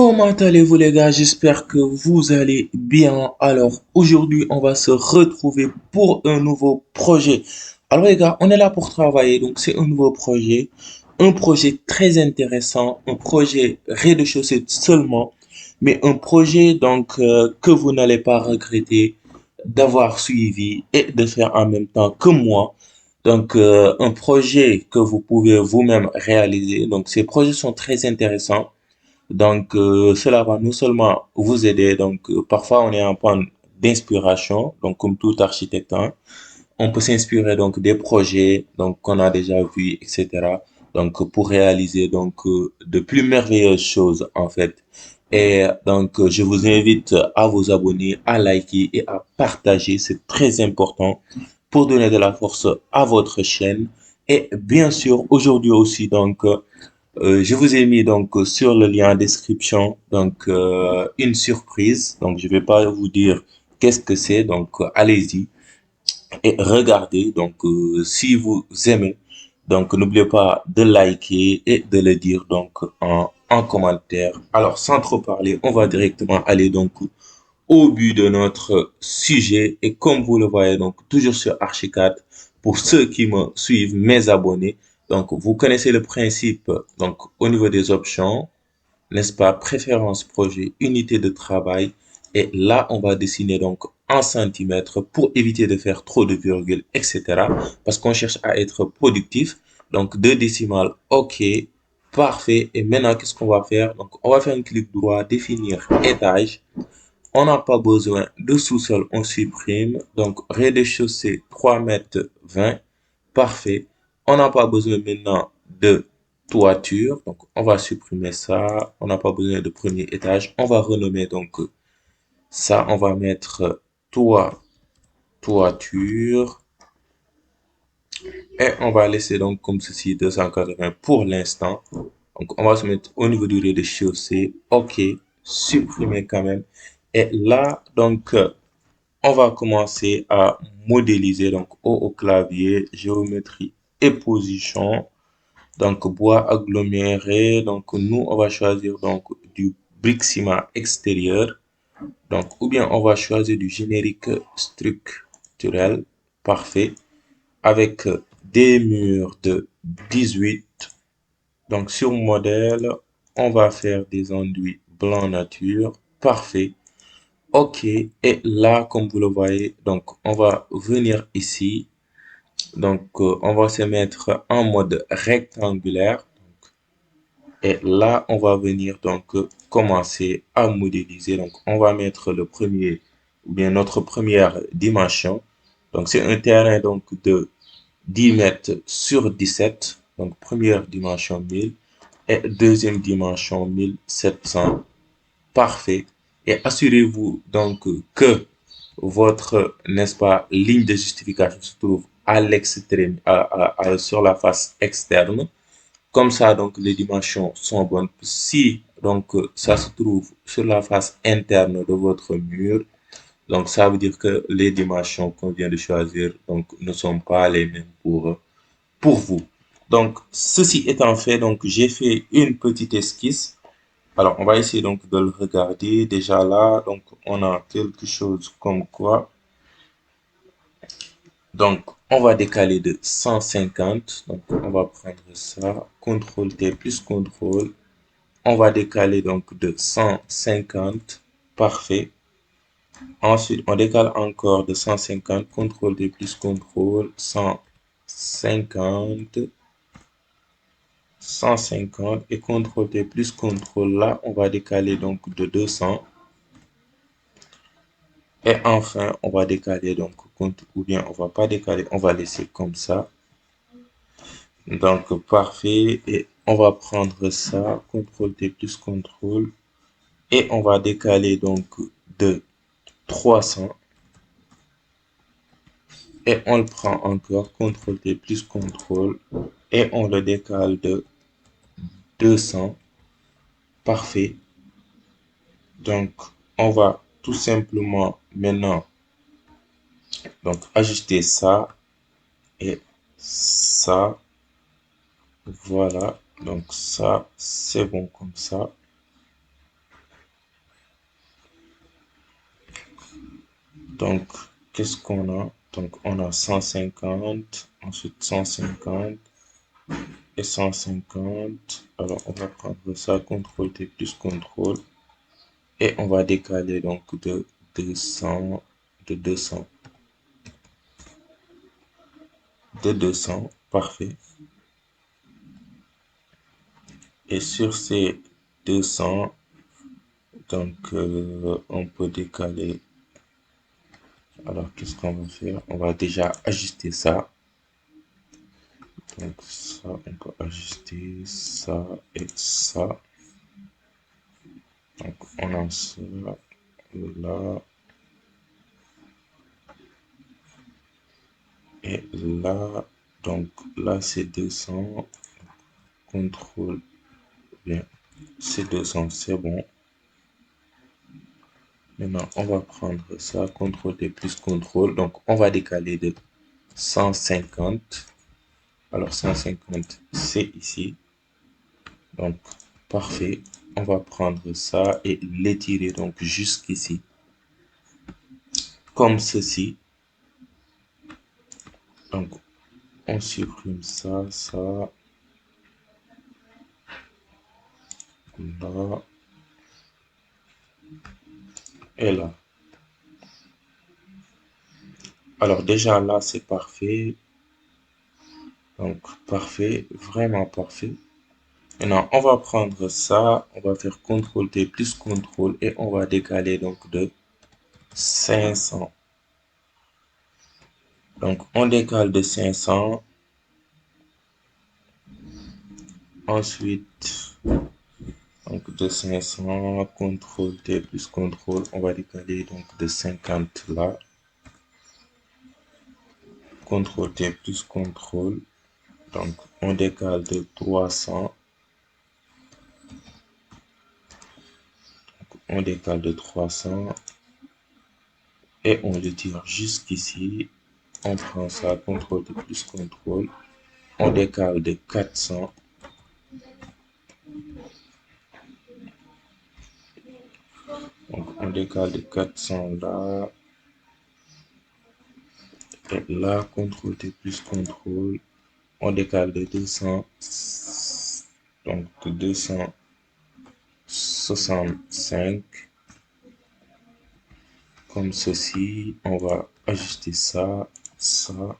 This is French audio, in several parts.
Comment allez-vous les gars? J'espère que vous allez bien. Alors aujourd'hui, on va se retrouver pour un nouveau projet. Alors les gars, on est là pour travailler, donc c'est un projet très intéressant, un projet rez-de-chaussée seulement, mais un projet que vous n'allez pas regretter d'avoir suivi et de faire en même temps que moi. Un projet que vous pouvez vous-même réaliser. Donc ces projets sont très intéressants. Cela va non seulement vous aider, parfois on est en panne d'inspiration, donc comme tout architecte, hein, on peut s'inspirer donc des projets qu'on a déjà vus, etc. Pour réaliser de plus merveilleuses choses en fait. Je vous invite à vous abonner, à liker et à partager, c'est très important pour donner de la force à votre chaîne. Et bien sûr, aujourd'hui aussi, je vous ai mis sur le lien en description une surprise. Donc je vais pas vous dire qu'est-ce que c'est. Allez-y et regardez. Si vous aimez, n'oubliez pas de liker et de le dire en commentaire. Alors sans trop parler, on va directement aller au but de notre sujet. Et comme vous le voyez toujours sur Archicad, pour ceux qui me suivent, mes abonnés, vous connaissez le principe. Au niveau des options, n'est-ce pas, préférence projet, unité de travail. Et là, on va dessiner en centimètres pour éviter de faire trop de virgules, etc. Parce qu'on cherche à être productif. Donc, deux décimales, OK, parfait. Et maintenant, qu'est-ce qu'on va faire? On va faire un clic droit, définir étage. On n'a pas besoin de sous-sol, on supprime. Donc, rez-de-chaussée, 3,20 m. Parfait. On n'a pas besoin maintenant de toiture. Donc, on va supprimer ça. On n'a pas besoin de premier étage. On va renommer ça. On va mettre toit, toiture. Et on va laisser comme ceci 280 pour l'instant. Donc, on va se mettre au niveau du rez-de-chaussée. OK. Supprimer quand même. Et là, on va commencer à modéliser au clavier, géométrie et position. Bois aggloméré. Nous, on va choisir du brick ciment extérieur. Ou bien on va choisir du générique structurel. Parfait. Avec des murs de 18. Sur modèle, on va faire des enduits blanc nature. Parfait. OK. Et là, comme vous le voyez, on va venir ici. On va se mettre en mode rectangulaire. Et là, on va venir commencer à modéliser. On va mettre le premier, ou bien notre première dimension. C'est un terrain de 10 mètres sur 17. Première dimension 1000 et deuxième dimension 1700. Parfait. Et assurez-vous que votre, n'est-ce pas, ligne de justification se trouve à l'extrême, sur la face externe. Comme ça, les dimensions sont bonnes. Si ça se trouve sur la face interne de votre mur, ça veut dire que les dimensions qu'on vient de choisir ne sont pas les mêmes pour vous. Ceci étant fait, j'ai fait une petite esquisse. Alors, on va essayer de le regarder. Déjà là, on a quelque chose comme quoi. On va décaler de 150. On va prendre ça. CTRL T plus CTRL. On va décaler de 150. Parfait. Ensuite, on décale encore de 150. CTRL T plus CTRL. 150. 150 et CTRL T plus CTRL. Là, on va décaler de 200. Et enfin, on va décaler ou bien on va pas décaler, on va laisser comme ça. Parfait. Et on va prendre ça, CTRL T plus CTRL. Et on va décaler de 300. Et on le prend encore, CTRL T plus CTRL. Et on le décale de 200. Parfait. On va tout simplement maintenant ajuster ça et ça. Voilà, ça, c'est bon comme ça. Donc, qu'est-ce qu'on a? Donc, on a 150, ensuite 150 et 150. Alors, on va prendre ça, CTRL T plus CTRL, et on va décaler donc de 200, de 200, de 200, parfait. Et sur ces 200, donc, on peut décaler. Alors, qu'est-ce qu'on va faire? On va déjà ajuster ça. Donc, ça, on peut ajuster ça et ça. Donc, on a ça là et là. Donc, là, c'est 200. Contrôle. Bien. C'est 200, c'est bon. Maintenant, on va prendre ça. CTRL T plus CTRL. Donc, on va décaler de 150. Alors, 150, c'est ici. Donc, parfait. On va prendre ça et l'étirer donc jusqu'ici. Comme ceci. Donc, on supprime ça, ça, là et là. Alors, déjà là, c'est parfait. Donc, parfait, vraiment parfait. Maintenant, on va prendre ça, on va faire CTRL T plus CTRL et on va décaler donc de 500. Donc, on décale de 500. Ensuite, donc de 500, CTRL T plus CTRL, on va décaler donc de 50 là. CTRL T plus CTRL, donc on décale de 300. On décale de 300 et on le tire jusqu'ici. On prend ça, CTRL T plus CTRL. On décale de 400. Donc on décale de 400 là. Et là, CTRL T plus CTRL. On décale de 200. Donc de 265. Comme ceci. On va ajuster ça, ça.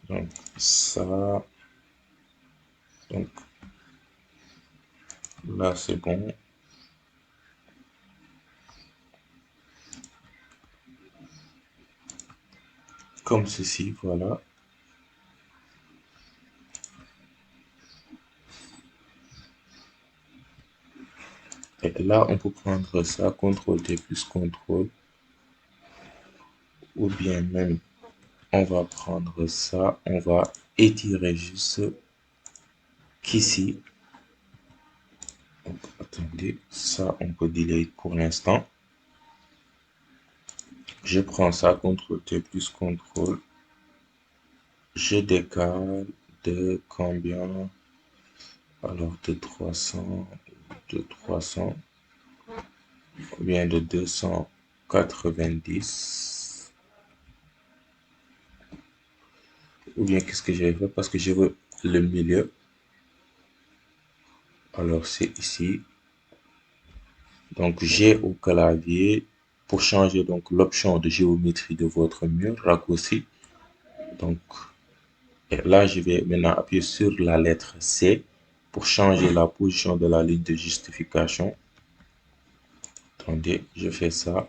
Donc ça. Donc là, c'est bon. Comme ceci, voilà. Et là, on peut prendre ça, CTRL T plus CTRL, ou bien même, on va prendre ça, on va étirer juste qu'ici. Donc, attendez, ça, on peut delete pour l'instant. Je prends ça, CTRL T plus CTRL, je décale de combien? Alors, de 300, ou bien de 290. Ou bien qu'est-ce que j'ai fait? Parce que je veux le milieu. Alors c'est ici. Donc j'ai au clavier pour changer donc l'option de géométrie de votre mur, raccourci. Donc et là je vais maintenant appuyer sur la lettre C pour changer la position de la ligne de justification. Attendez, je fais ça.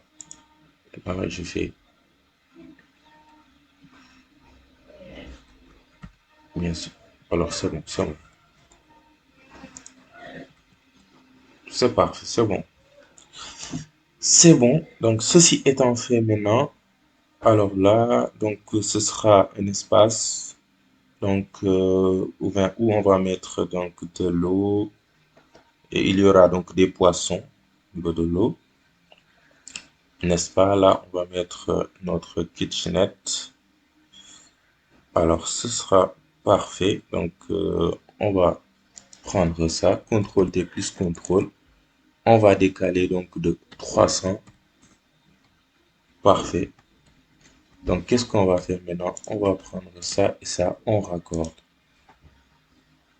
Là je fais bien sûr. Alors c'est bon, c'est bon. C'est parfait, c'est bon. C'est bon. Donc ceci étant fait maintenant, alors là, donc ce sera un espace donc où on va mettre donc de l'eau et il y aura donc des poissons au niveau de l'eau, n'est-ce pas? Là, on va mettre notre kitchenette. Alors ce sera parfait. Donc on va prendre ça, CTRL T plus CTRL. On va décaler donc de 300. Parfait. Donc, qu'est-ce qu'on va faire maintenant? On va prendre ça et ça, on raccorde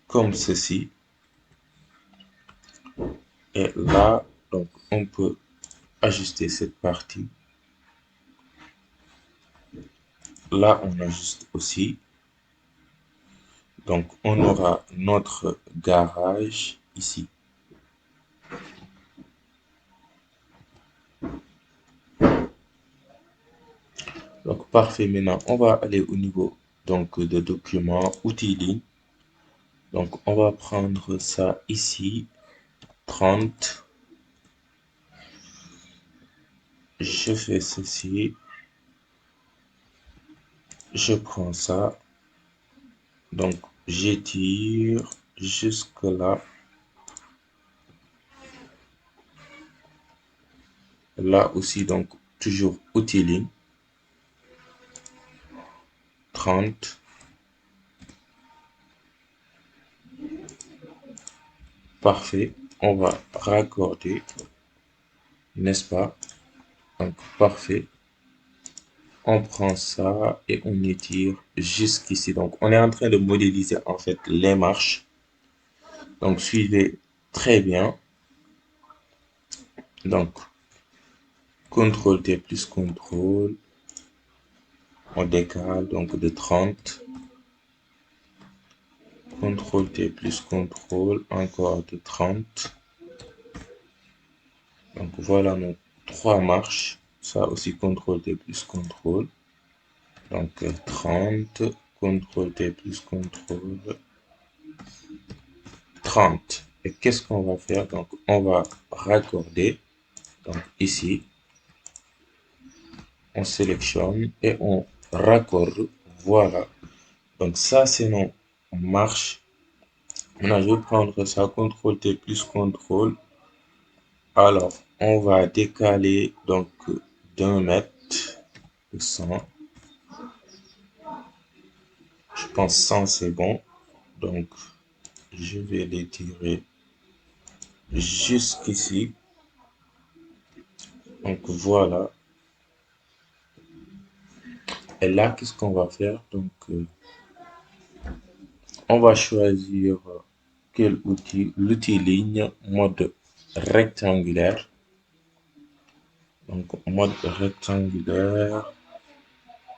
comme ceci. Et là, donc, on peut ajuster cette partie. Là, on ajuste aussi. Donc, on aura notre garage ici. Donc, parfait. Maintenant, on va aller au niveau donc de documents, outils ligne. Donc, on va prendre ça ici, 30. Je fais ceci. Je prends ça. Donc, j'étire jusque là. Là aussi, donc, toujours outils ligne, 30. Parfait. On va raccorder, n'est-ce pas? Donc, parfait. On prend ça et on étire jusqu'ici. Donc, on est en train de modéliser en fait les marches. Donc, suivez très bien. Donc, CTRL T plus CTRL. On décale donc de 30. CTRL T plus CTRL. Encore de 30. Donc, voilà nos trois marches. Ça aussi, CTRL T plus CTRL. Donc, 30. CTRL T plus CTRL. 30. Et qu'est-ce qu'on va faire? Donc, on va raccorder. Donc, ici, on sélectionne et on raccorde. Voilà. Donc, ça, c'est nos marches. Maintenant, je vais prendre ça, CTRL T plus CTRL. Alors, on va décaler donc d'1 mètre de 100. Je pense 100 c'est bon. Donc, je vais l'étirer jusqu'ici. Donc, voilà. Et là, qu'est-ce qu'on va faire? Donc, on va choisir quel outil? L'outil ligne, mode rectangulaire. Donc, mode rectangulaire.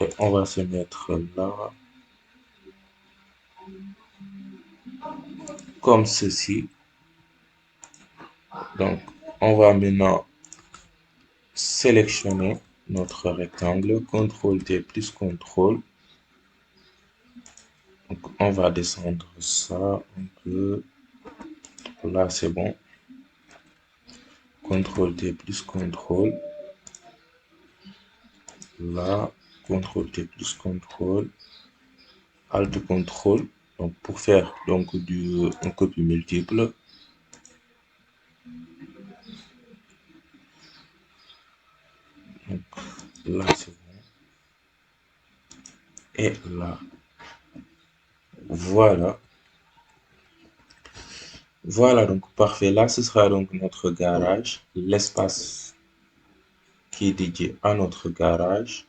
Et on va se mettre là, comme ceci. Donc, on va maintenant sélectionner notre rectangle, CTRL T plus CTRL. Donc, on va descendre ça un peu. Là, c'est bon. CTRL T plus CTRL. Là, CTRL T plus CTRL. Alt CTRL. Donc, pour faire donc un copie multiple. Donc, là, c'est bon. Et là, voilà. Voilà, donc parfait. Là, ce sera donc notre garage, l'espace qui est dédié à notre garage.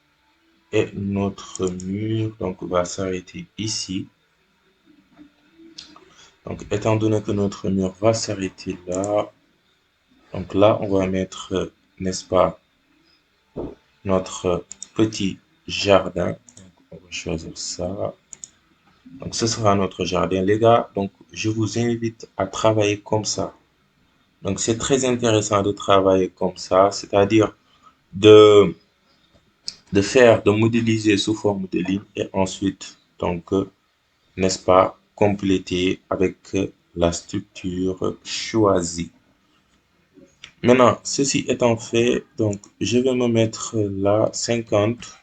Et notre mur donc va s'arrêter ici. Donc, étant donné que notre mur va s'arrêter là, donc là, on va mettre, n'est-ce pas, notre petit jardin. Donc, on va choisir ça. Donc, ce sera notre jardin, les gars. Donc, je vous invite à travailler comme ça. Donc, c'est très intéressant de travailler comme ça, c'est-à-dire de, de modéliser sous forme de ligne et ensuite, donc, n'est-ce pas, compléter avec la structure choisie. Maintenant, ceci étant fait, donc, je vais me mettre là 50.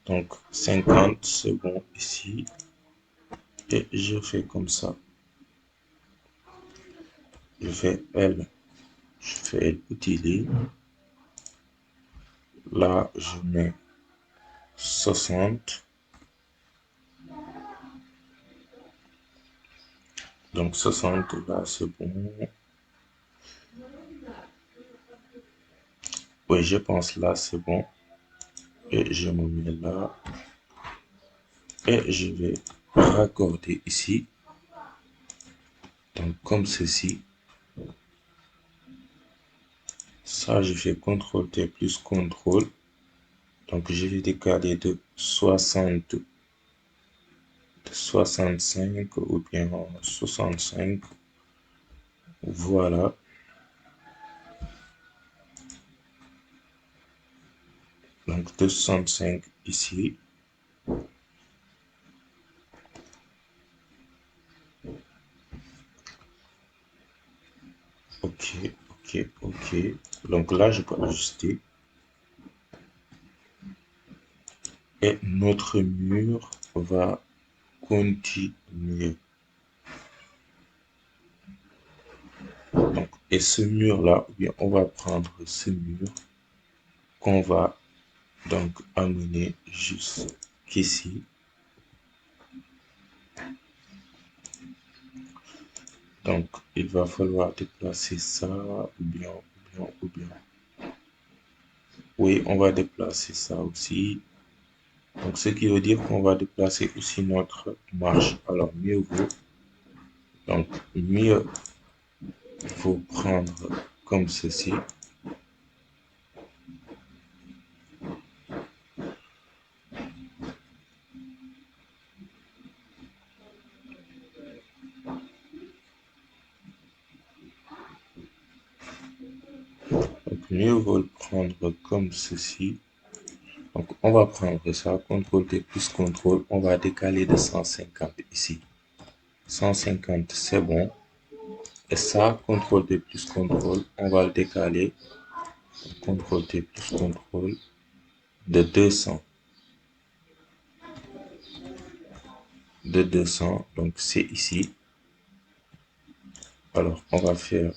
Donc, 50, c'est bon ici. Et je fais comme ça. Je fais L. Je fais utiliser. Là, je mets 60. Donc 60, là, c'est bon. Oui, je pense là, c'est bon. Et je me mets là. Et je vais raccorder ici. Donc, comme ceci. Ça, je fais CTRL T plus CTRL. Donc, je vais décaler de 65 ou bien 65. Voilà. Donc, 265 ici. Ok, ok, ok. Donc là, je peux ajuster. Et notre mur va continuer. Donc, et ce mur-là, eh bien, on va prendre ce mur qu'on va donc amener jusqu'ici. Donc, il va falloir déplacer ça, ou bien, ou bien, ou bien. Oui, on va déplacer ça aussi. Donc, ce qui veut dire qu'on va déplacer aussi notre marche. Alors, mieux vaut prendre comme ceci. Donc, mieux vaut le prendre comme ceci. Donc, on va prendre ça, CTRL-T plus CTRL, on va décaler de 150 ici. 150, c'est bon. Et ça, CTRL-T plus CTRL, on va le décaler. CTRL-T plus CTRL de 200. De 200, donc c'est ici. Alors, on va faire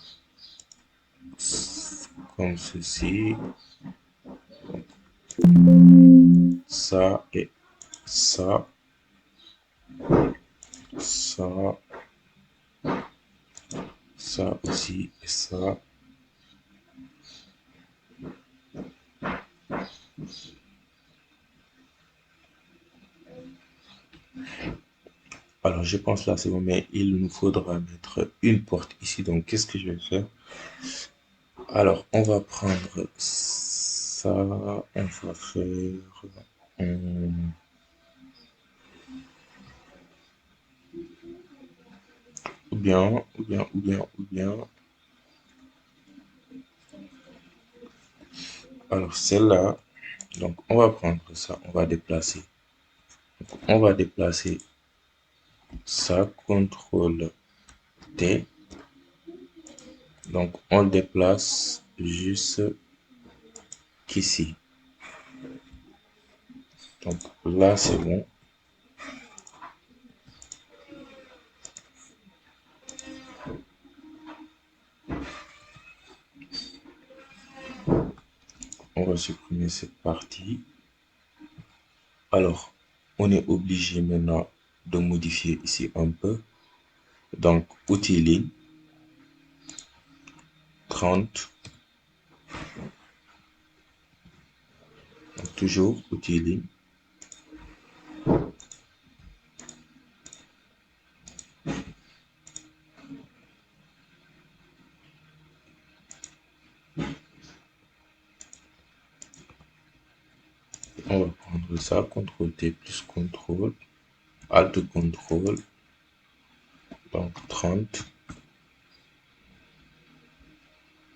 comme ceci. Ça et ça. Ça. Ça aussi et ça. Alors, je pense là, c'est bon, mais il nous faudra mettre une porte ici. Donc, qu'est-ce que je vais faire? Alors, on va prendre ça. On va faire... hum, ou bien, ou bien, ou bien, ou bien. Alors, celle-là. Donc, on va prendre ça. On va déplacer. Donc, on va déplacer ça. CTRL T. Donc, on le déplace juste qu'ici. Donc, là, c'est bon. On va supprimer cette partie. Alors, on est obligé maintenant de modifier ici un peu. Donc, outil ligne 30. Donc, toujours outil ligne. On va prendre ça, CTRL T plus CTRL, Alt CTRL. Donc, 30,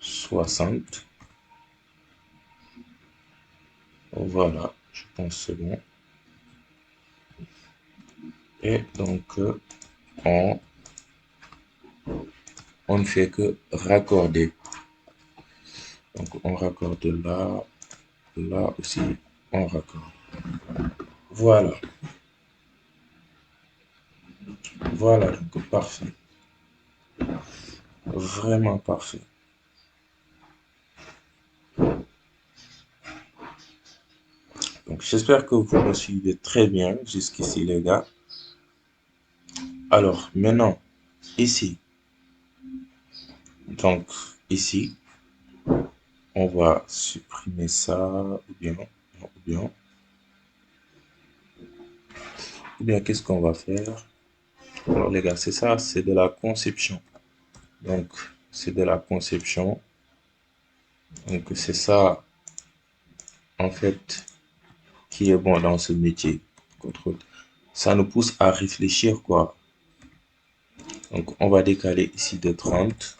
60. Voilà, je pense que c'est bon. Et donc, on, on ne fait que raccorder. Donc, on raccorde là, là aussi, on raccorde. Voilà, voilà, donc parfait. Vraiment parfait. Donc, j'espère que vous me suivez très bien jusqu'ici, les gars. Alors, maintenant, ici, donc, ici, On va supprimer ça, ou bien qu'est-ce qu'on va faire? Alors les gars, c'est ça, c'est de la conception. Donc, c'est de la conception. Donc, c'est ça, en fait, qui est bon dans ce métier. Ça nous pousse à réfléchir, quoi. Donc, on va décaler ici de 30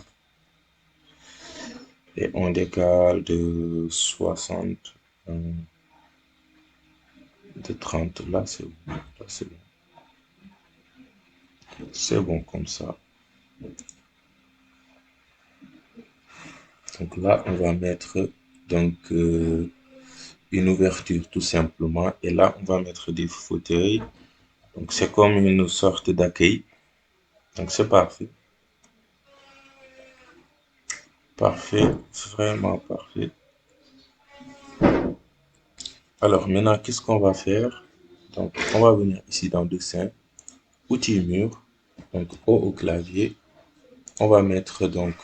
et on décale de 60, de 30. Là, c'est bon. Là, c'est bon. C'est bon comme ça. Donc là, on va mettre donc une ouverture tout simplement. Et là, on va mettre des fauteuils. Donc c'est comme une sorte d'accueil. Donc c'est parfait. Parfait. Vraiment parfait. Alors maintenant, qu'est-ce qu'on va faire? Donc on va venir ici dans dessin, outils mur. Donc au clavier, on va mettre donc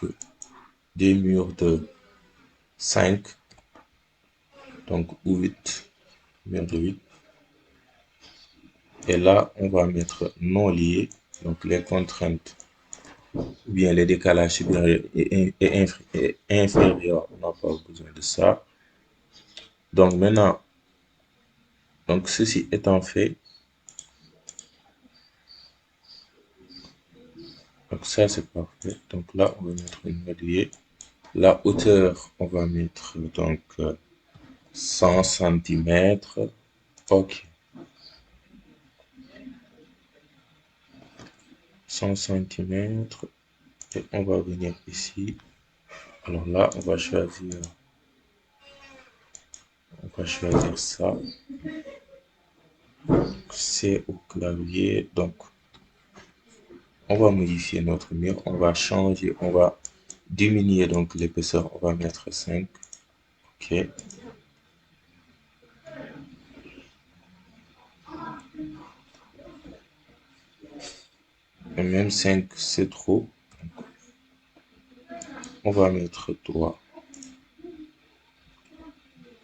des murs de 5, donc ou 8, murs de 8. Et là, on va mettre non lié, donc les contraintes, ou bien les décalages supérieurs et inférieurs, on n'a pas besoin de ça. Donc maintenant, donc ceci étant fait, donc ça c'est parfait. Donc là, on va mettre une lié. La hauteur, on va mettre donc 100 centimètres. Ok, 100 centimètres. Et on va venir ici. Alors là, on va choisir ça. C'est au clavier. Donc, on va modifier notre mur. On va changer. On va diminuer donc l'épaisseur. On va mettre 5. Ok. Et même 5 c'est trop. On va mettre 3.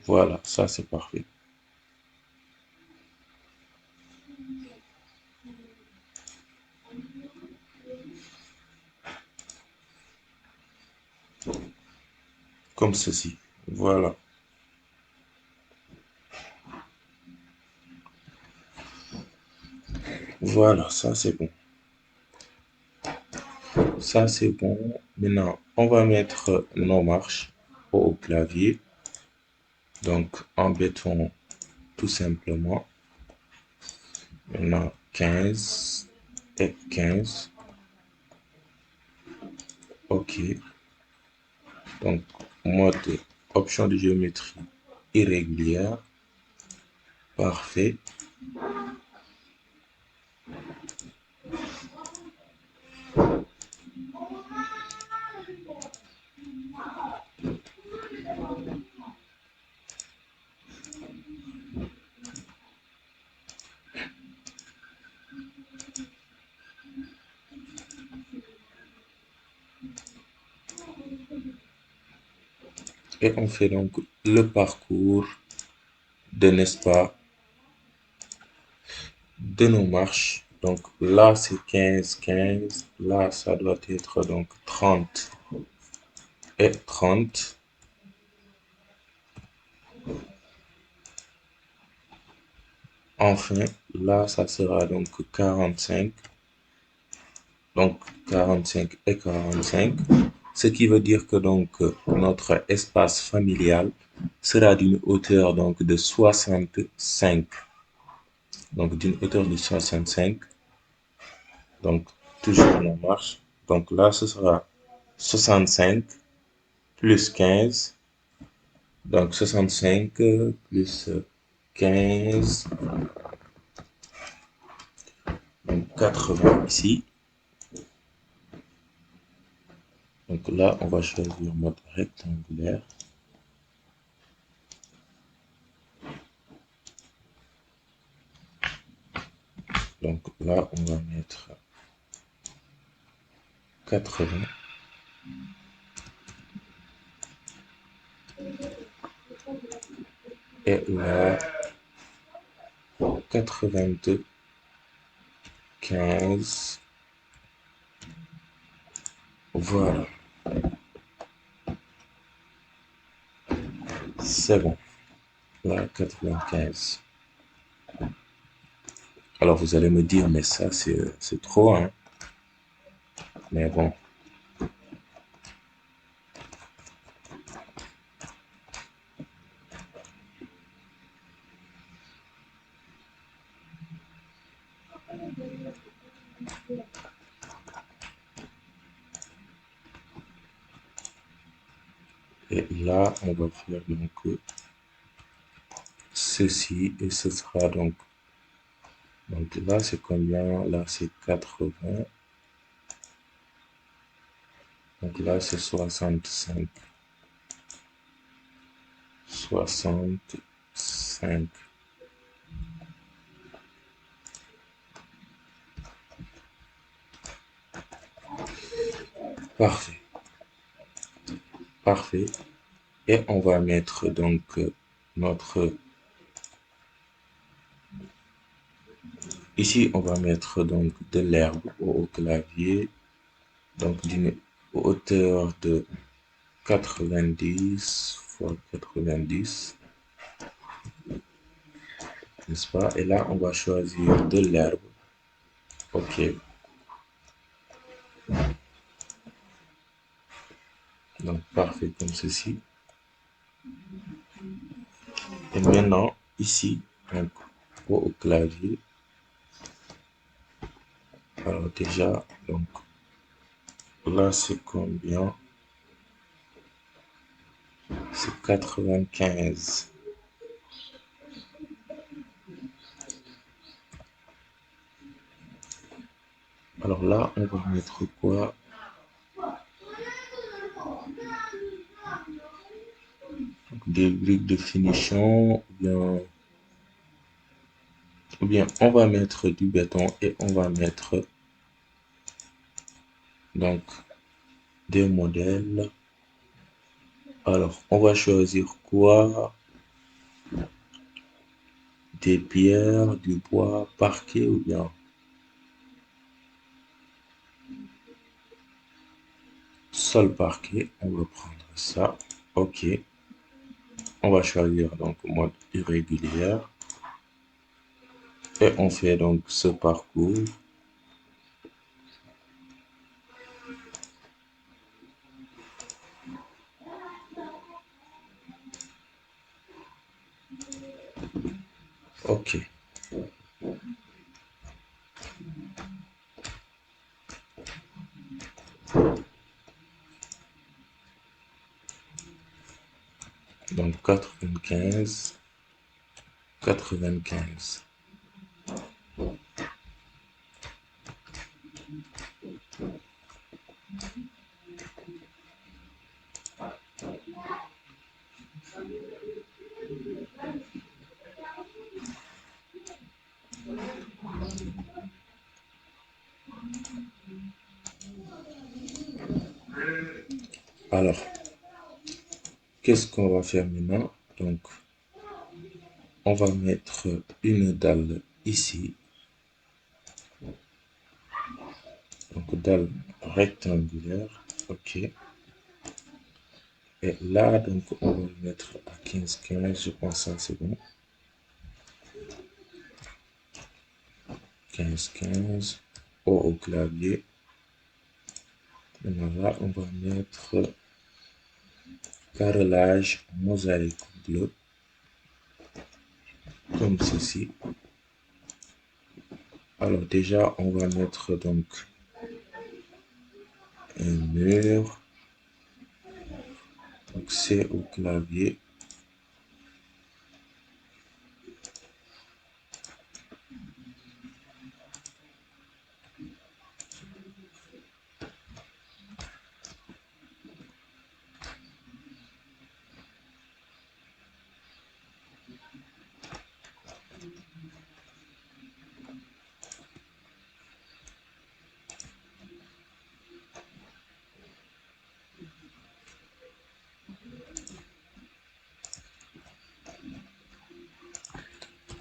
Voilà, ça c'est parfait. Comme ceci. Voilà. Voilà, ça c'est bon. Ça c'est bon. Maintenant, on va mettre nos marches au clavier. Donc, en béton, tout simplement. Maintenant, 15 et 15. OK. Donc, mode option de géométrie irrégulière. Parfait. Et on fait donc le parcours de, n'est-ce pas, de nos marches. Donc là, c'est 15, 15. Là, ça doit être donc 30 et 30. Enfin, là, ça sera donc 45. Donc 45 et 45. Ce qui veut dire que donc notre espace familial sera d'une hauteur donc de 65. Donc d'une hauteur de 65. Donc toujours la marche. Donc là, ce sera 65 plus 15. Donc 65 plus 15. Donc 80 ici. Donc là, on va choisir mode rectangulaire. Donc là, on va mettre 80. Et là, 82, 15. Voilà, c'est bon. Là, 95. Alors vous allez me dire, mais ça, c'est trop, hein. Mais bon. Et là, on va faire donc ceci et ce sera donc là, c'est combien? Là, c'est 80. Donc là, c'est 65. 65. Parfait. Parfait. Et on va mettre donc notre... Ici, on va mettre donc de l'herbe au clavier. Donc d'une hauteur de 90 fois 90, n'est-ce pas? Et là, on va choisir de l'herbe. OK. Donc, parfait comme ceci. Et maintenant, ici, donc, au clavier, alors déjà, donc, là, c'est combien? C'est 95. Alors là, on va mettre quoi? Donc, des briques de finition, ou bien on va mettre du béton et on va mettre donc des modèles. Alors, on va choisir quoi? Des pierres, du bois, parquet ou bien sol parquet. On va prendre ça. OK. On va choisir donc mode irrégulière. Et on fait donc ce parcours. OK. Donc 95, 95. Alors, qu'est-ce qu'on va faire maintenant? Donc, on va mettre une dalle ici. Donc, dalle rectangulaire. OK. Et là, donc, on va le mettre à 15, 15. Je pense que ça, c'est bon. 15, 15. Au clavier. Maintenant, là, on va mettre carrelage mosaïque bleu. Comme ceci. Alors, déjà, on va mettre donc un mur. Donc, c'est au clavier.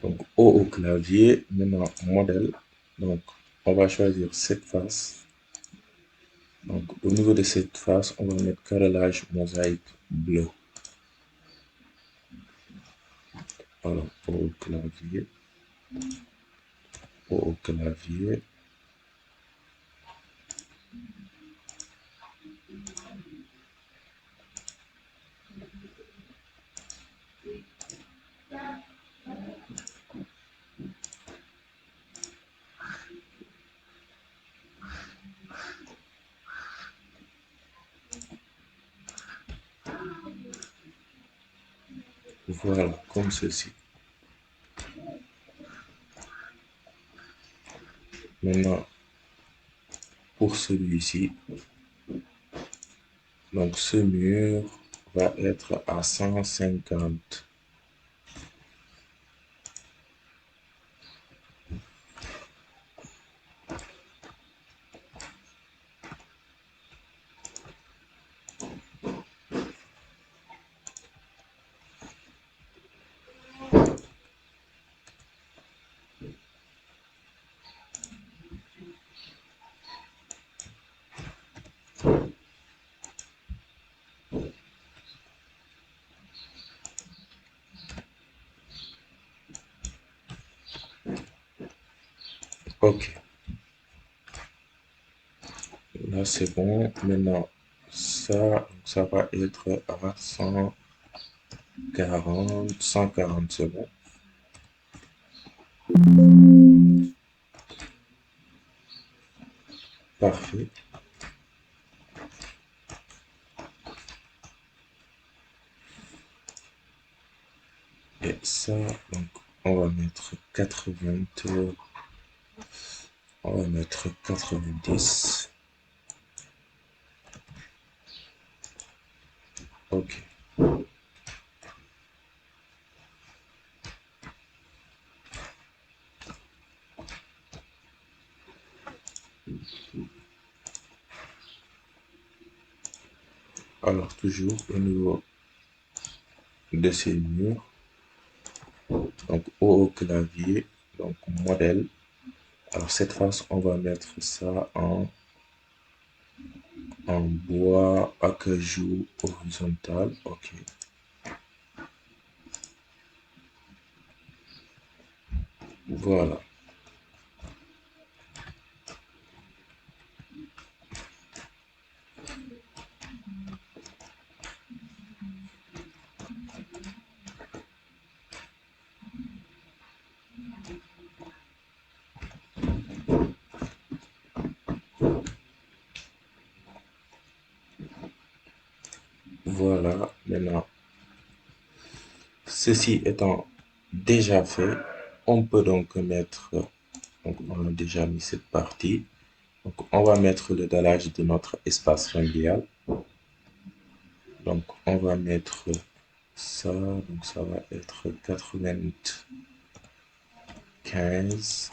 Donc, O au clavier, maintenant modèle. Donc, on va choisir cette face. Donc, au niveau de cette face, on va mettre carrelage mosaïque bleu. Alors, O au clavier, O au clavier. Voilà, comme ceci. Maintenant, pour celui-ci, donc ce mur va être à 150. Ok, là c'est bon. Maintenant, ça va être à 140 secondes. Parfait. Et ça, donc, on va mettre 80, on va mettre 90. Ok, alors toujours au niveau de ces murs, donc O au clavier, donc modèle. Alors cette face, on va mettre ça en bois acajou horizontal. Ok, voilà. Voilà, maintenant, ceci étant déjà fait, on peut donc mettre, donc on a déjà mis cette partie, donc on va mettre le dallage de notre espace familial. Donc on va mettre ça, donc ça va être 95,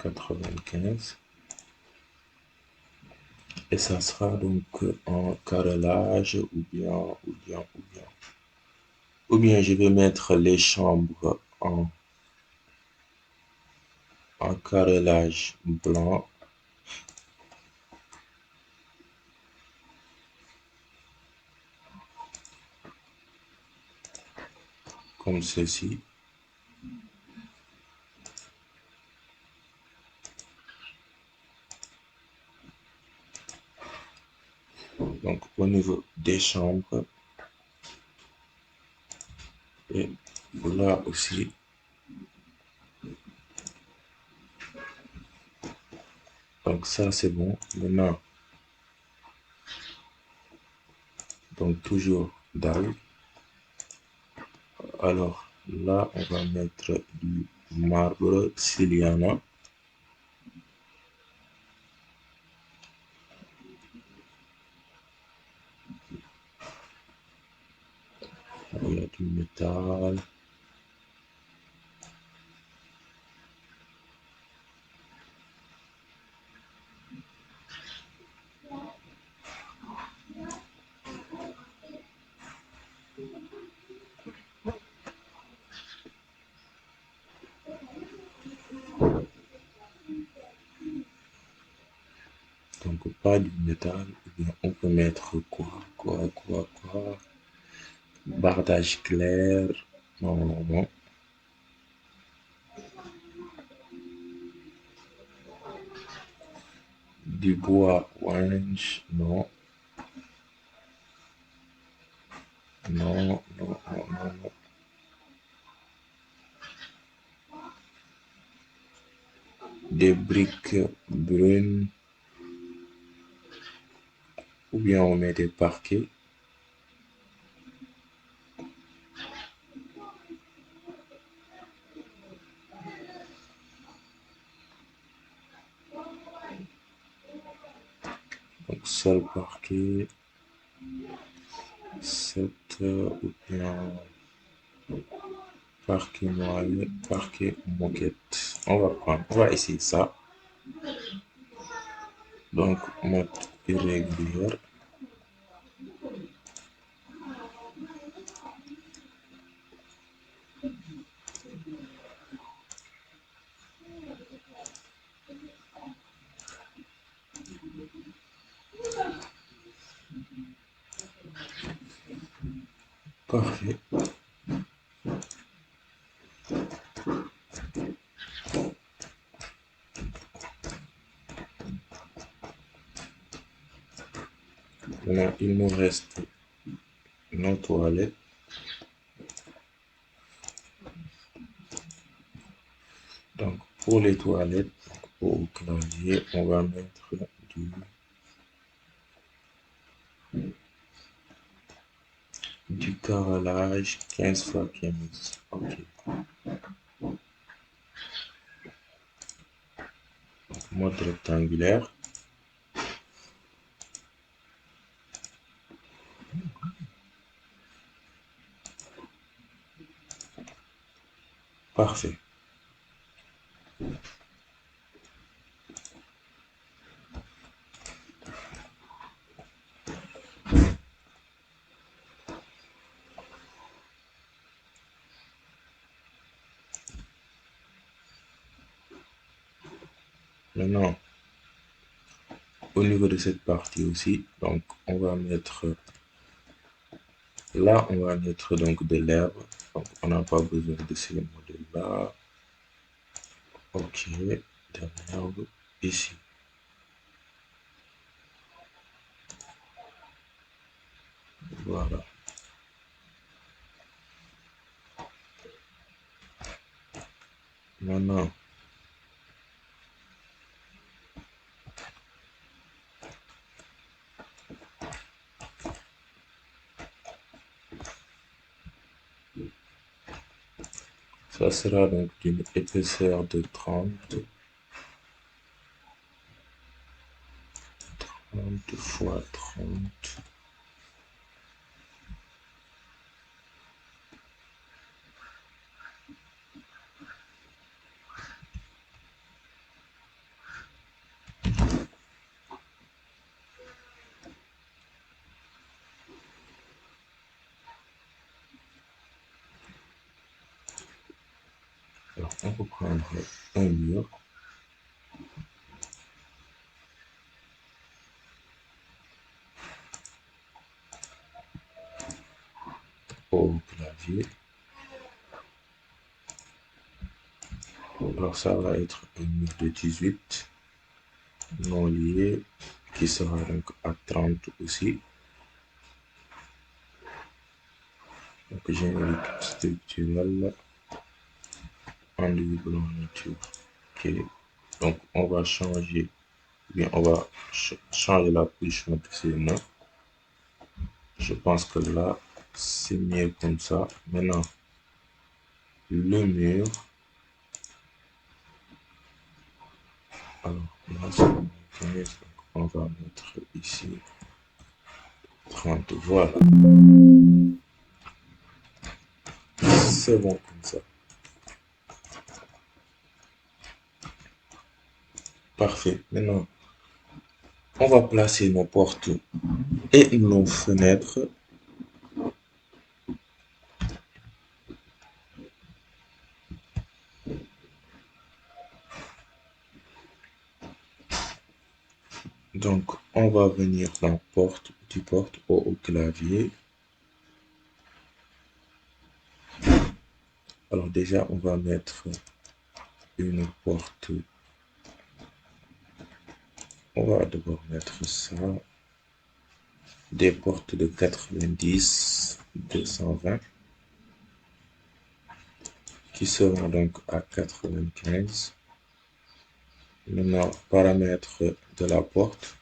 95, et ça sera donc en carrelage ou bien je vais mettre les chambres en carrelage blanc, comme ceci. Donc au niveau des chambres, et là aussi. Donc ça c'est bon. Maintenant, donc toujours dalle. Alors là, on va mettre du marbre Siliana. Il y a du métal. Pas du métal, ou bien on peut mettre quoi? Bardage clair. Non, non, non. Du bois orange. Non, non, non, non, non, non. Des briques brunes, ou bien on met des parquets. Donc seul parquet, cette ou bien parquet moyen, parquet moquette. On va essayer ça. Donc mode irrégulière. Parfait. Maintenant, il nous reste nos toilettes. Donc, pour les toilettes, au clavier, on va mettre du carrelage 15 x 15. Ok. Mode rectangulaire. Parfait. Maintenant, au niveau de cette partie aussi, donc on va mettre là, on va mettre donc de l'herbe. Donc, on n'a pas besoin de ces modèles-là. Ok, de l'herbe ici. Voilà. Maintenant, ça sera donc d'une épaisseur de 30 fois 30. Alors, on peut prendre un mur au clavier. Alors, ça va être un mur de 18 non lié qui sera donc à 30 aussi. Donc, générique structurel en double en nature. Ok. Donc, on va changer, bien, on va changer la position de ces mains. Je pense que là, c'est mieux comme ça. Maintenant, le mur. Alors, là, c'est 15, donc on va mettre ici 30. Voilà, c'est bon comme ça. Parfait. Maintenant, on va placer nos portes et nos fenêtres. Donc, on va venir dans porte, petit porte au clavier. Alors déjà, on va mettre une porte. On va d'abord mettre ça. Des portes de 90, 220 qui seront donc à 95. Maintenant, paramètres de la porte.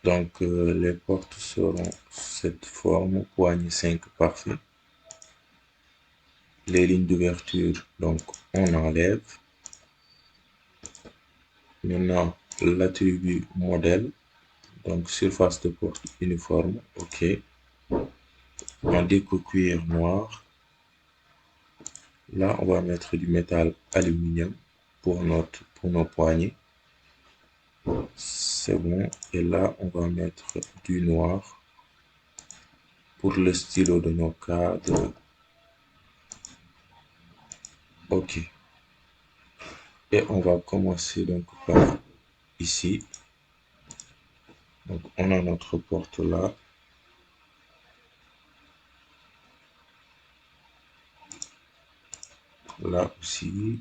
Donc, les portes seront cette forme, poignée 5 parfait. Les lignes d'ouverture, donc on enlève. Maintenant, l'attribut modèle, donc surface de porte uniforme, ok. En déco cuir noir, là on va mettre du métal aluminium pour nos poignées. C'est bon. Et là on va mettre du noir pour le stylo de nos cadres. Ok. Et on va commencer donc par ici. Donc on a notre porte là. Là aussi.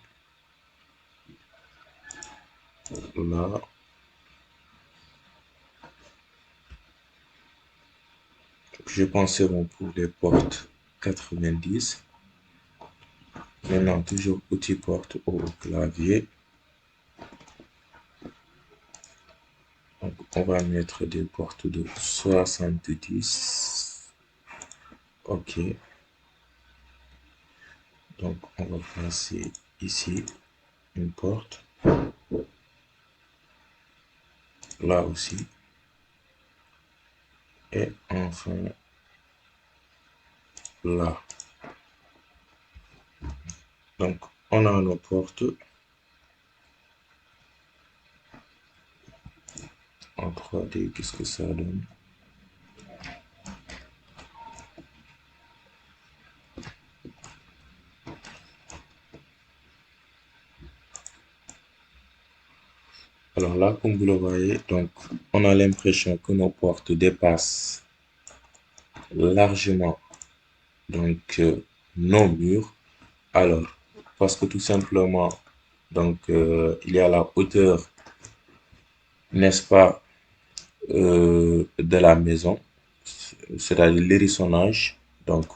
Là. Je pense c'est bon pour les portes 90. Maintenant, toujours outil porte au clavier. Donc, on va mettre des portes de 70. Ok. Donc, on va passer ici une porte. Là aussi. Et enfin, là. Donc, on a nos portes en 3D. Qu'est-ce que ça donne? Alors là, comme vous le voyez, donc, on a l'impression que nos portes dépassent largement nos murs. Alors, parce que tout simplement, il y a la hauteur, n'est-ce pas, de la maison, c'est-à-dire l'hérissonnage. Donc,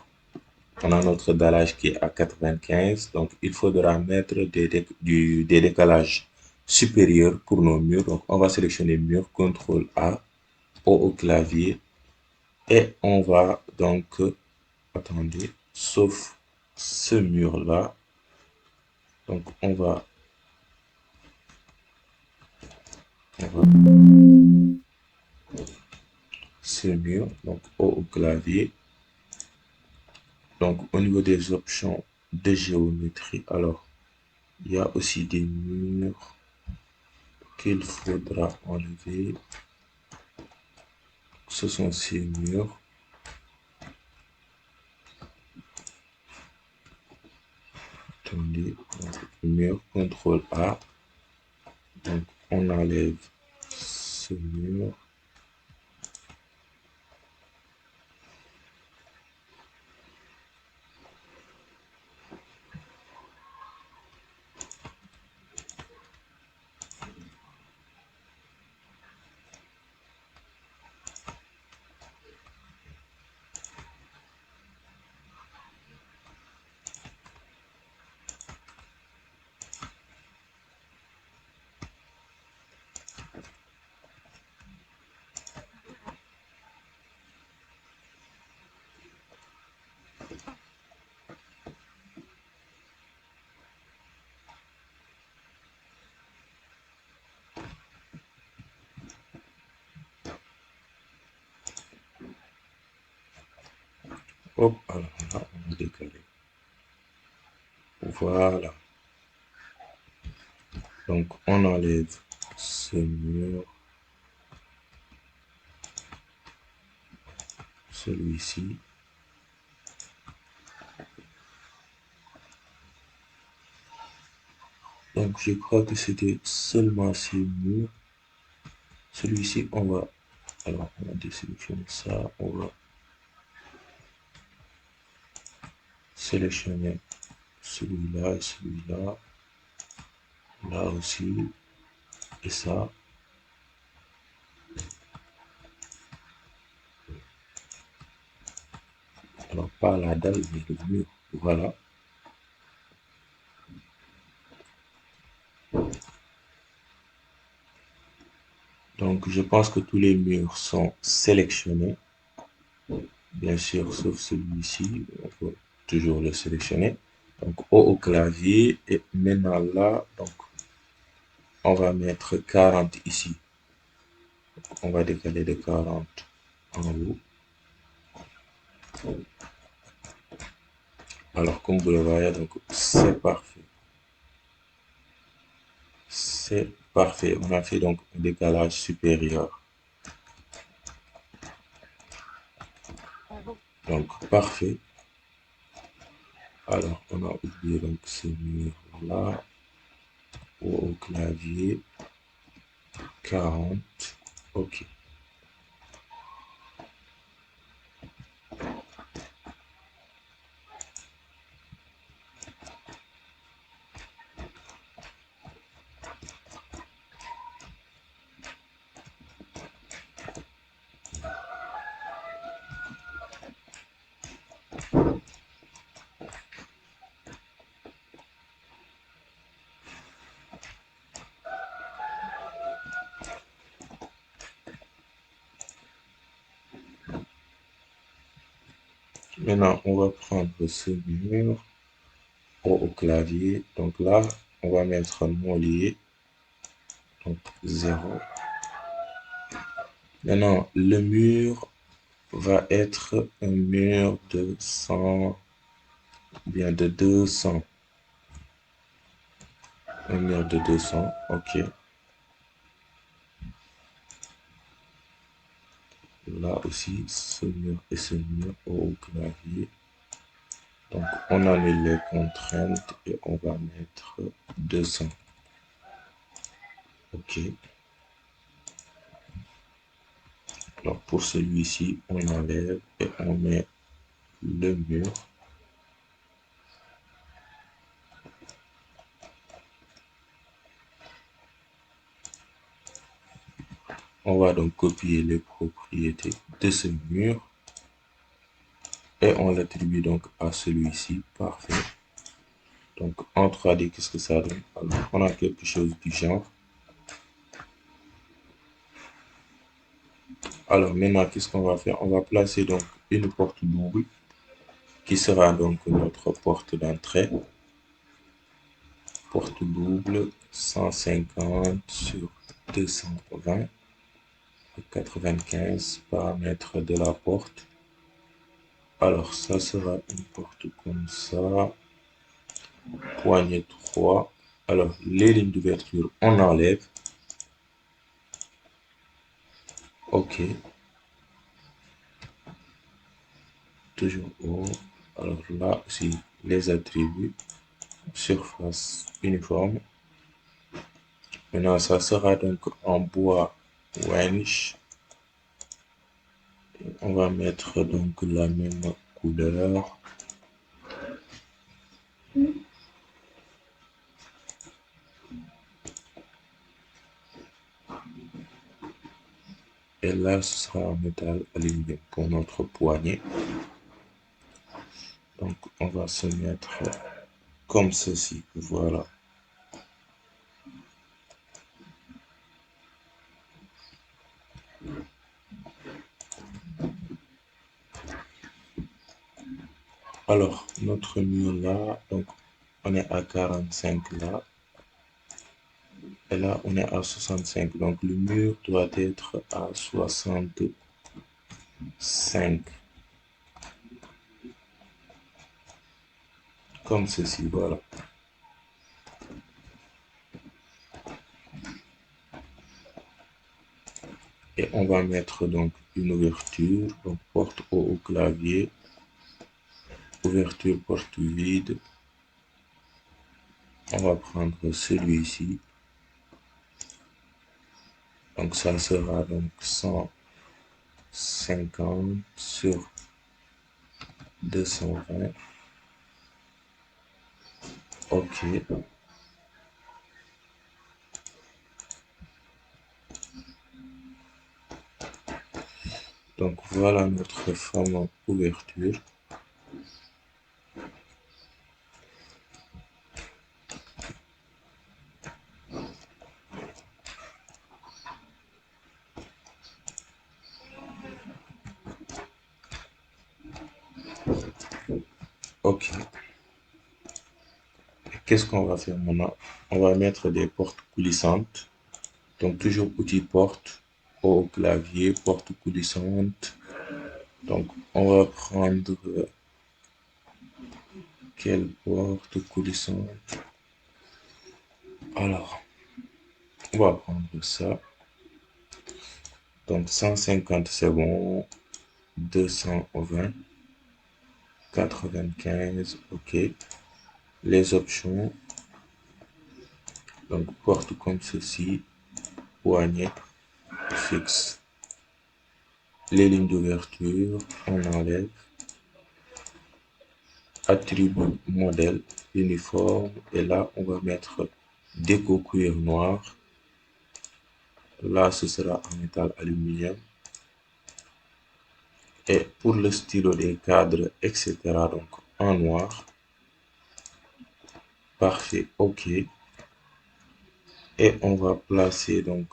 on a notre dallage qui est à 95. Donc, il faudra mettre des décalages supérieurs pour nos murs. Donc, on va sélectionner mur, CTRL A, au clavier. Et on va donc, attendez, sauf ce mur-là. Donc, on va ce mur, donc au clavier. Donc, au niveau des options de géométrie, alors, il y a aussi des murs qu'il faudra enlever. Ce sont ces murs. Attendez, donc, mur, CTRL A. Donc, on enlève ce mur. Hop, alors là, on va décaler. Voilà. Donc, on enlève ce mur, celui-ci. Donc, je crois que c'était seulement ces murs. Celui-ci, on va désélectionner ça. On va sélectionner celui-là et celui-là. Là aussi. Et ça. Alors, pas la dalle, mais le mur. Voilà. Donc, je pense que tous les murs sont sélectionnés. Bien sûr, sauf celui-ci. On peut toujours le sélectionner. Donc, au clavier. Et maintenant là, donc, on va mettre 40 ici. Donc, on va décaler de 40 en haut. Alors, comme vous le voyez, donc, c'est parfait. C'est parfait. On a fait donc un décalage supérieur. Donc, parfait. Alors, on a oublié donc ce mur-là. Au clavier. 40. OK. Maintenant, on va prendre ce mur au clavier. Donc là, on va mettre molier. Donc 0. Maintenant, le mur va être un mur de 100, bien de 200. Un mur de 200, OK. Là aussi, ce mur et ce mur au clavier. Donc, on annule les contraintes et on va mettre 200. OK. Alors, pour celui-ci, on enlève et on met le mur. On va donc copier les propriétés de ce mur et on l'attribue donc à celui-ci. Parfait. Donc, en 3D, qu'est-ce que ça donne? Alors, on a quelque chose du genre. Alors, maintenant, qu'est-ce qu'on va faire? On va placer donc une porte double qui sera donc notre porte d'entrée. Porte double 150 sur 220 et 95 paramètres de la porte. Alors, ça sera une porte comme ça. Poignée 3. Alors, les lignes d'ouverture, on enlève. OK. Toujours haut. Alors là aussi, les attributs. Surface uniforme. Maintenant, ça sera donc en bois wench. On va mettre donc la même couleur. Et là, ce sera en métal aluminium pour notre poignée. Donc, on va se mettre comme ceci. Voilà. Alors, notre mur là, donc, on est à 45 là. Et là, on est à 65. Donc, le mur doit être à 65. Comme ceci, voilà. Et on va mettre donc une ouverture, donc porte au clavier, ouverture porte vide, On va prendre celui-ci. Donc ça sera donc 150 sur 220. OK. Donc voilà notre fameux ouverture. OK. Qu'est-ce qu'on va faire maintenant? On va mettre des portes coulissantes. Donc toujours petite porte au clavier, porte coulissante. Donc on va prendre quelle porte coulissante? Alors, on va prendre ça. Donc 150 c'est bon, 220, 95, OK. Les options, donc porte comme ceci, poignée fixe. Les lignes d'ouverture, on enlève. Attribut modèle, uniforme. Et là, on va mettre déco cuir noir. Là, ce sera en métal aluminium. Et pour le stylo des cadres, etc. Donc en noir. Parfait, OK. Et on va placer donc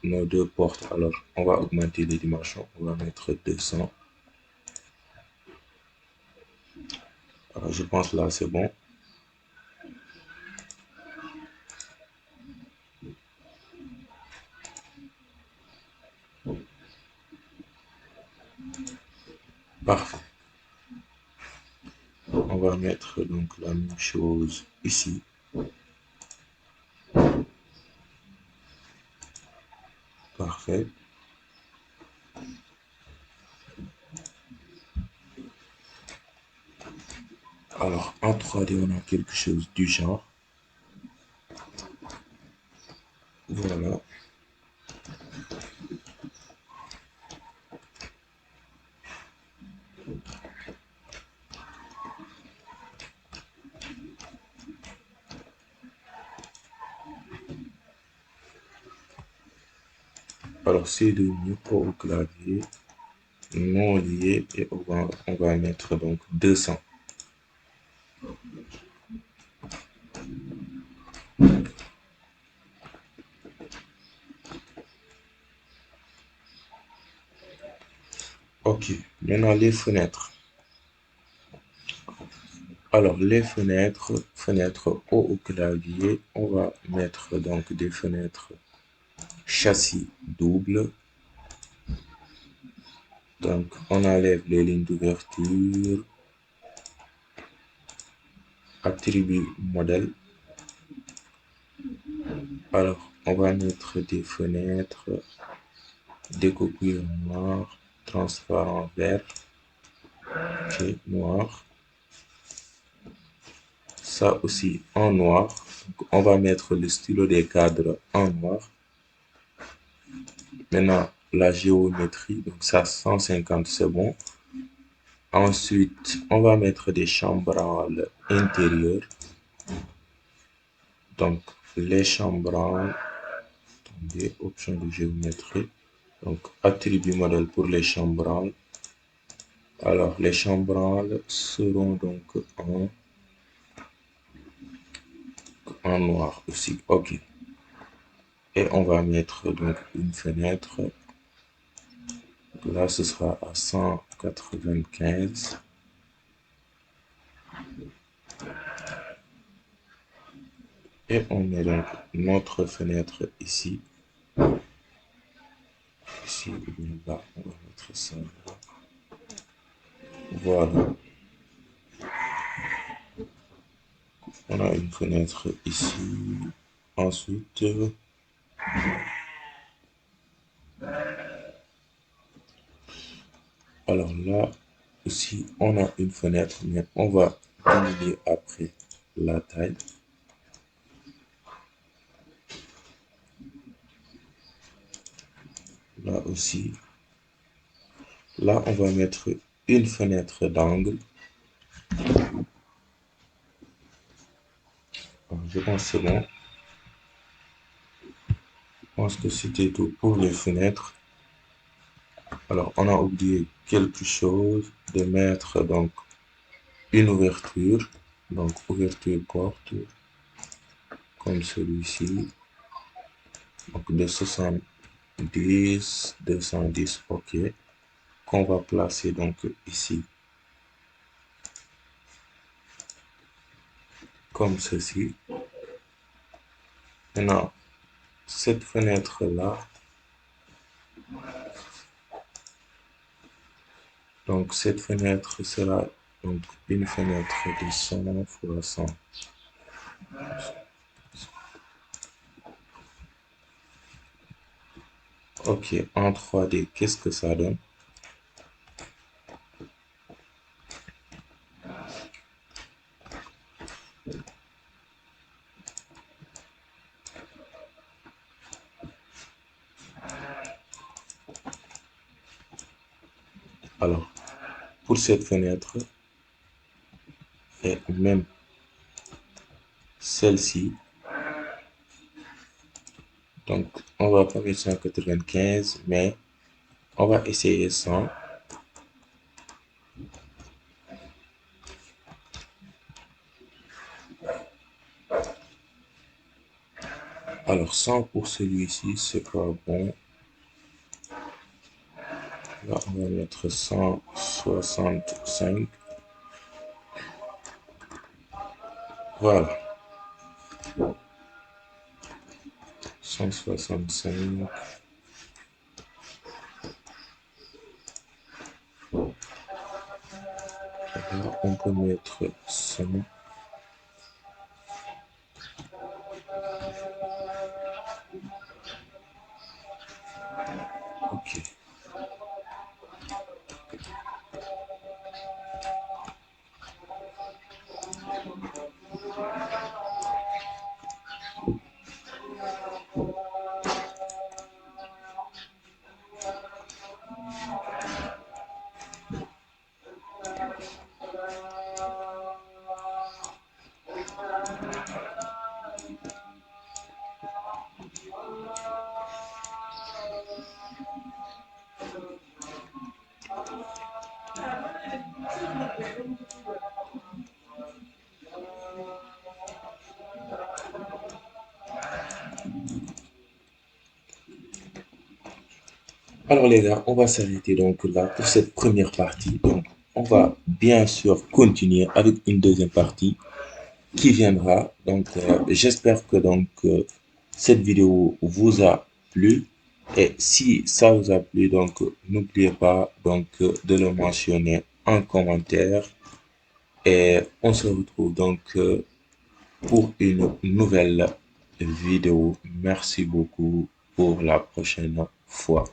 nos deux portes. Alors, on va augmenter les dimensions. On va mettre 200. Alors, je pense là, c'est bon. Parfait. On va mettre donc la même chose ici. Parfait. Alors, en 3D, on a quelque chose du genre. Voilà. Alors, c'est devenu au clavier, non lié, et on va mettre donc 200. OK. Maintenant, les fenêtres. Alors, les fenêtres au clavier, on va mettre donc des fenêtres châssis double. Donc, on enlève les lignes d'ouverture, attribut modèle. Alors, on va mettre des fenêtres, déco cuir noir, transparent vert, OK, noir. Ça aussi en noir. Donc, on va mettre le stylo des cadres en noir. Maintenant, la géométrie, donc ça 150 c'est bon. Ensuite, on va mettre des chambranles intérieures. Donc, les chambranles, attendez, option de géométrie. Donc, attribut modèle pour les chambranles. Alors, les chambranles seront donc en noir aussi. OK. Et on va mettre donc une fenêtre. Là, ce sera à 195. Et on met donc notre fenêtre ici. Ici, ou bien là, on va mettre ça là. Voilà. On a une fenêtre ici. Ensuite, alors là aussi, on a une fenêtre, mais on va diminuer après la taille. Là aussi. Là, on va mettre une fenêtre d'angle. Je pense que c'est bon. Je pense que c'était tout pour les fenêtres. Alors, on a oublié quelque chose de mettre donc une ouverture. Donc, ouverture porte, comme celui-ci. Donc, de 70, 210, ok. Qu'on va placer donc ici, comme ceci. Maintenant, cette fenêtre-là, donc cette fenêtre sera donc une fenêtre de 100 fois 100. Ok, en 3D, qu'est-ce que ça donne? Alors, pour cette fenêtre et même celle-ci, donc on va pas mettre 195, mais on va essayer 100. Alors 100 pour celui-ci, c'est pas bon. Là, on va mettre 165. Voilà, 165. Là, on peut mettre 100. Ok. Alors les gars, on va s'arrêter donc là pour cette première partie. Donc, on va bien sûr continuer avec une deuxième partie qui viendra. Donc, j'espère que cette vidéo vous a plu. Et si ça vous a plu, donc n'oubliez pas de le mentionner en commentaire. Et on se retrouve pour une nouvelle vidéo. Merci beaucoup pour la prochaine fois.